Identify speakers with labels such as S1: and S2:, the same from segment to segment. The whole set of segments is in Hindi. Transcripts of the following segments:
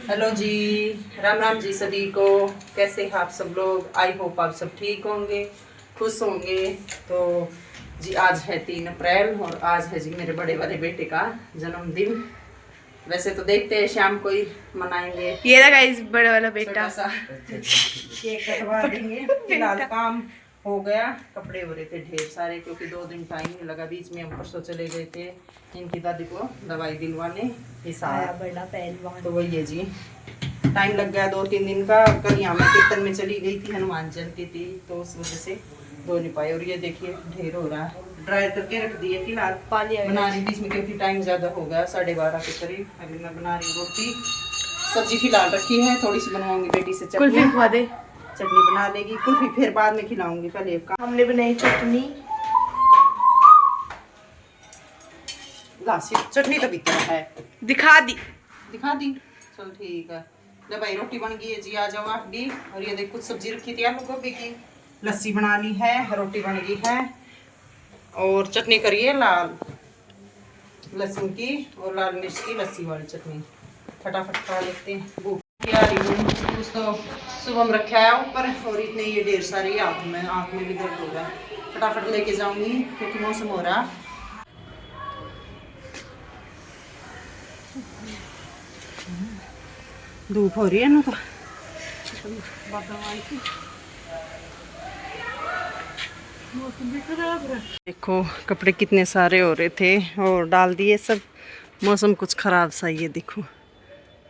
S1: हेलो जी, राम राम जी सभी को। कैसे हैं आप सब लोग? आई होप आप सब ठीक होंगे, खुश होंगे। तो जी आज है 3 अप्रैल और आज है जी मेरे बड़े वाले बेटे का जन्मदिन। वैसे तो देखते हैं शाम को ही मनाएंगे।
S2: ये रहा गाइस बड़े वाला बेटा,
S1: छोटा सा केक कटवा देंगे। फिलहाल काम हो गया, कपड़े हो रहे थे ढेर सारे क्योंकि 2 दिन टाइम नहीं लगा। बीच में हम परसों चले गए थे इनकी दादी को दवाई दिलवाने हिसाब,
S2: बड़ा पहलवान।
S1: तो वही है जी, टाइम लग गया 2-3 दिन का। कल यहाँ मैं कीर्तन में चली गई थी, हनुमान जयंती थी, तो उस वजह से धो नहीं पाए। और ये देखिए ढेर हो रहा है, ड्राई करके रख दिए। फिलहाल बना रही थी इसमें क्योंकि टाइम ज़्यादा हो गया, 12:30 के करीब। अभी मैं बना रही हूँ रोटी, सब्जी फिलहाल रखी है, थोड़ी सी बनवाऊंगी बेटी से चटनी। चटनी बना लेगी कुल्फी, फिर बाद में खिलाऊंगी। पहले एक काम,
S2: हमने बनाई चटनी।
S1: चटनी तो बिकता है,
S2: दिखा दी।
S1: चल ठीक है। ले भाई रोटी बन गई है जी, आ जाओ आप भी। और ये देख कुछ सब्जी रखी थी आलू गोभी की, लस्सी बना ली है, रोटी बन गई है और चटनी करिए लाल लहसुन की और लाल मिर्च की लस्सी वाली चटनी। फटाफट खा लेते हैं, भूख आ रही हूँ। कुछ तो सुबह में रखा है ऊपर और इतने ये ढेर सारी आँख में भी दर्द हो रहा है। फटाफट लेके जाऊंगी क्योंकि मौसम हो रहा। धूप हो रही है ना, तो मौसम भी खराब है। देखो कपड़े कितने सारे हो रहे थे और डाल दिए सब। मौसम कुछ खराब सा, ये देखो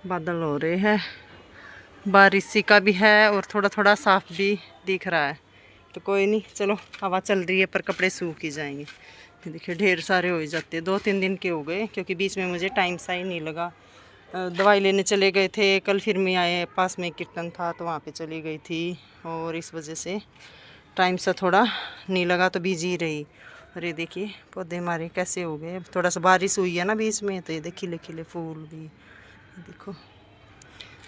S1: बादल हो रहे हैं, बारिश सी का भी है और थोड़ा थोड़ा साफ भी दिख रहा है। तो कोई नहीं, चलो हवा चल रही है पर कपड़े सूख ही जाएंगे। ये देखिए ढेर सारे हो ही जाते हैं, 2-3 दिन के हो गए क्योंकि बीच में मुझे टाइम सा ही नहीं लगा। दवाई लेने चले गए थे, कल फिर मैं आए, पास में कीर्तन था तो वहाँ पे चली गई थी और इस वजह से टाइम सा थोड़ा नहीं लगा, तो बिजी रही। और ये देखिए पौधे हमारे कैसे हो गए, थोड़ा सा बारिश हुई है ना बीच में, तो ये देखिए खिले खिले फूल भी देखो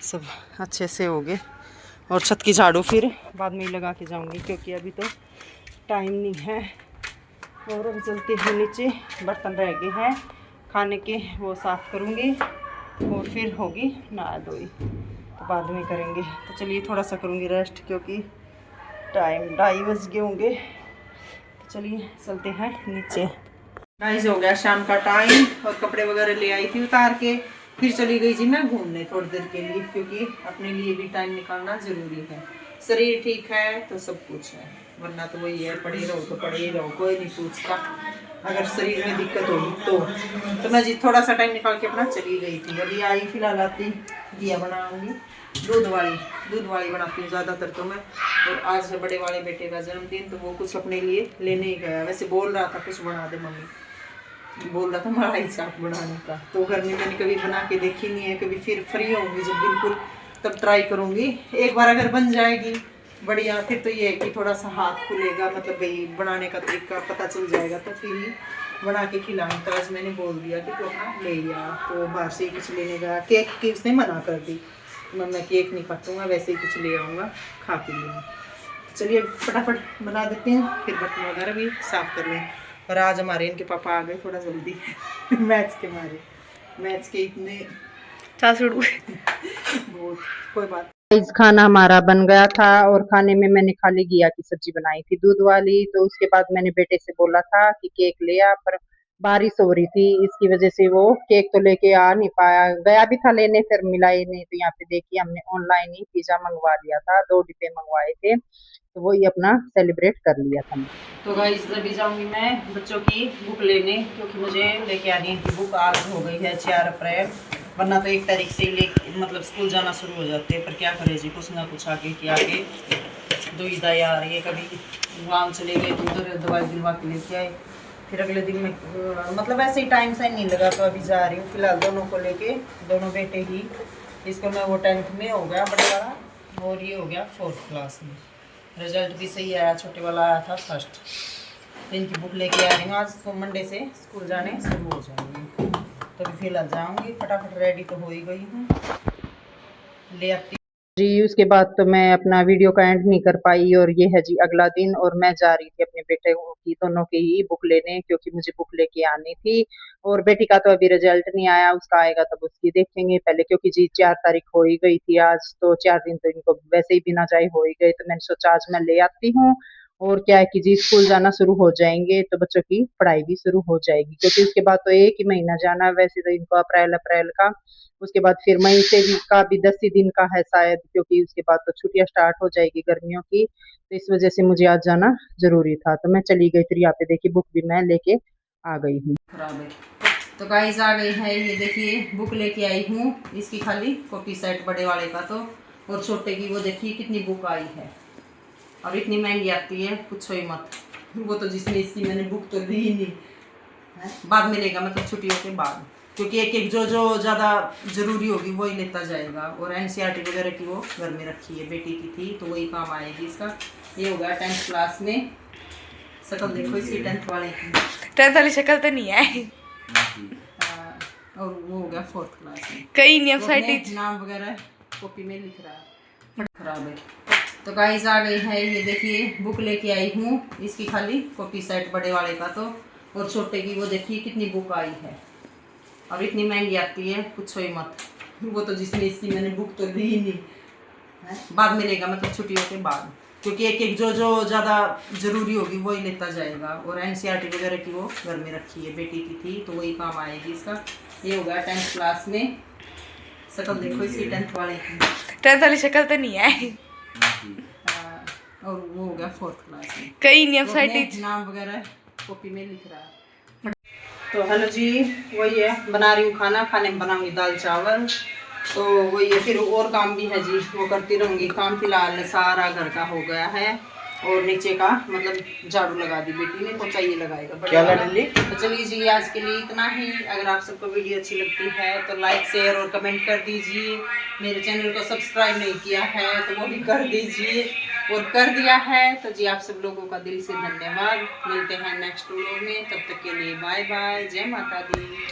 S1: सब अच्छे से हो गए। और छत की झाड़ू फिर बाद में ही लगा के जाऊंगी क्योंकि अभी तो टाइम नहीं है। और अभी चलते हैं नीचे, बर्तन रह गए हैं खाने के, वो साफ़ करूँगी और फिर होगी नहा धोई, तो बाद में करेंगे। तो चलिए थोड़ा सा करूँगी रेस्ट क्योंकि टाइम 2:30 बज गए होंगे। तो चलिए चलते हैं नीचे। 2:30 हो गया शाम का टाइम और कपड़े वगैरह ले आई थी उतार के, फिर चली गई जी मैं घूमने थोड़ी देर के लिए क्योंकि अपने लिए भी टाइम निकालना ज़रूरी है। शरीर ठीक है तो सब कुछ है, वरना तो वही है, पड़े रहो तो पड़े ही रहो, कोई नहीं पूछता। अगर शरीर में दिक्कत होगी तो मैं जी थोड़ा सा टाइम निकाल के अपना चली गई थी। अभी आई फिलहाल आती दिया बनाऊंगी, दूध वाली बनाती हूँ ज़्यादातर तो मैं। और आज है बड़े वाले बेटे का जन्मदिन, तो वो कुछ अपने लिए लेने ही गया। वैसे बोल रहा था कुछ बना दे मम्मी, बोल रहा था मलाई चाप बनाने का, तो घर में मैंने कभी बना के देखी नहीं है। कभी फिर फ्री होंगी जब बिल्कुल तब ट्राई करूँगी। एक बार अगर बन जाएगी बढ़िया, फिर तो ये है कि थोड़ा सा हाथ खुलेगा, मतलब भाई बनाने का तरीका पता चल जाएगा, तो फिर ही बना के खिलाऊँ। तो आज मैंने बोल दिया कि तो अपना ले आ, तो बाहर से ही कुछ लेने गया। केक की उसने मना कर दी, मैं केक नहीं काटूँगा, वैसे ही कुछ ले आऊँगा, खा के लूँगा। चलिए फटाफट बना देते हैं, फिर बर्तन वगैरह भी साफ़ कर लें। और आज हमारे इनके पापा आ गए थोड़ा जल्दी मैच के मारे, मैच के इतने बहुत, कोई बात। खाना हमारा बन गया था और खाने में मैंने खाली घिया की सब्जी बनाई थी दूध वाली। तो उसके बाद मैंने बेटे से बोला था कि केक ले आ, पर बारिश हो रही थी इसकी वजह से वो केक तो लेके आ नहीं पाया। गया भी था लेने, फिर मिला ही नहीं। तो यहाँ पे देखिए हमने ऑनलाइन ही पिज्जा मंगवा लिया था, 2 डिब्बे मंगवाए थे, तो वही अपना सेलिब्रेट कर लिया था। तो गाइस अभी जाऊंगी मैं बच्चों की बुक लेने क्योंकि मुझे लेके आनी है बुक। आज हो गई है 4 अप्रैल, वरना तो 1 तारीख से ही मतलब स्कूल जाना शुरू हो जाते हैं। पर क्या करें जी, कुछ ना कुछ आगे की आगे दुविधा आ रही है। कभी गाँव चले गए तो उधर दवाई दिलवा के लेके आए, फिर अगले दिन में मतलब ऐसे ही टाइम से नहीं लगा, तो अभी जा रही हूँ। फिलहाल दोनों को लेके, दोनों बेटे ही, इसको मैं वो 10th में हो गया बड़ा वाला और ये हो गया 4th क्लास में। रिजल्ट भी सही आया, छोटे वाला आया था 1st। तो इनकी बुक लेके आ रही हूँ, आज तो मंडे से स्कूल जाने शुरू हो जाएंगे। तो फिलहाल जाऊँगी, फटाफट रेडी तो हो ही गई हूँ, ले आती जी उसके बाद तो मैं अपना वीडियो का एंड नहीं कर पाई और ये है जी अगला दिन और मैं जा रही थी अपने बेटे की दोनों की ही बुक लेने क्योंकि मुझे बुक लेके आनी थी और बेटी का तो अभी रिजल्ट नहीं आया उसका आएगा तब उसकी देखेंगे पहले क्योंकि जी 4 तारीख हो ही गई थी आज तो 4 दिन तो इनको वैसे ही बिना जाए हो ही गए तो मैंने सोचा आज मैं ले आती हूँ और क्या है कि जी स्कूल जाना शुरू हो जाएंगे तो बच्चों की पढ़ाई भी शुरू हो जाएगी क्योंकि उसके बाद तो एक ही महीना जाना है वैसे तो इनको अप्रैल अप्रैल का उसके बाद फिर मई से भी का भी 10 ही दिन का है शायद क्योंकि उसके बाद तो छुट्टियां स्टार्ट हो जाएगी गर्मियों की तो इस वजह से मुझे आज जाना जरूरी था तो मैं चली गई फिर यहाँ पे देखिए बुक भी मैं लेके आ गई हूँ खराब है तो गाइस आ गई है ये देखिए बुक लेके आई हूँ इसकी खाली कॉपी सेट बड़े वाले का तो और छोटे की वो देखिए कितनी बुक आई है और इतनी महंगी आती है पूछो ही मत वो तो जिसने इसकी मैंने बुक तो ली ही नहीं है बाद में लेगा मतलब छुट्टियों के बाद क्योंकि एक एक जो जो ज़्यादा ज़रूरी होगी वही लेता जाएगा और एनसीईआरटी वगैरह की वो घर में रखी है बेटी की थी तो वही काम आएगी इसका ये हो गया 10th क्लास में शक्ल देखो इसकी 10th वाले की
S2: 10th वाली शक्ल तो नहीं है
S1: और वो हो गया 4th क्लास में
S2: कई नहीं
S1: तो
S2: अपने
S1: अपने नाम वगैरह कॉपी में लिख रहा है खराब है तो गाइस आ गई है ये देखिए बुक लेके आई हूँ इसकी खाली कॉपी सेट बड़े वाले का तो और छोटे की वो देखिए कितनी बुक आई है और इतनी महंगी आती है पूछो ही मत वो तो जिसने इसकी मैंने बुक तो ली ही नहीं है बाद में लेगा मतलब छुट्टियों के बाद क्योंकि एक एक जो जो ज़्यादा ज़रूरी होगी वही लेता जाएगा और एनसीईआरटी वगैरह की वो घर में रखी है बेटी की थी तो वही काम आएगी इसका ये हो गया 10th क्लास में शक्ल देखो इसकी 10th वाले की
S2: 10th वाली शक्ल तो नहीं है
S1: और वो हो गया 4th क्लास में
S2: कई नहीं
S1: तो अपने नाम वगैरह कॉपी में लिख रहा है तो हेलो जी वही है बना रही हूँ खाना खाने में बनाऊंगी दाल चावल तो वही है फिर और काम भी है जी वो करती रहूँगी काम फिलहाल सारा घर का हो गया है और नीचे का मतलब झाड़ू लगा दी बेटी ने पोछा ये लगाएगा क्या तो चलिए जी आज के लिए इतना ही अगर आप सबको वीडियो अच्छी लगती है तो लाइक शेयर और कमेंट कर दीजिए मेरे चैनल को सब्सक्राइब नहीं किया है तो वो भी कर दीजिए और कर दिया है तो जी आप सब लोगों का दिल से धन्यवाद मिलते हैं नेक्स्ट वीडियो में तब तक के लिए बाय बाय जय माता दी।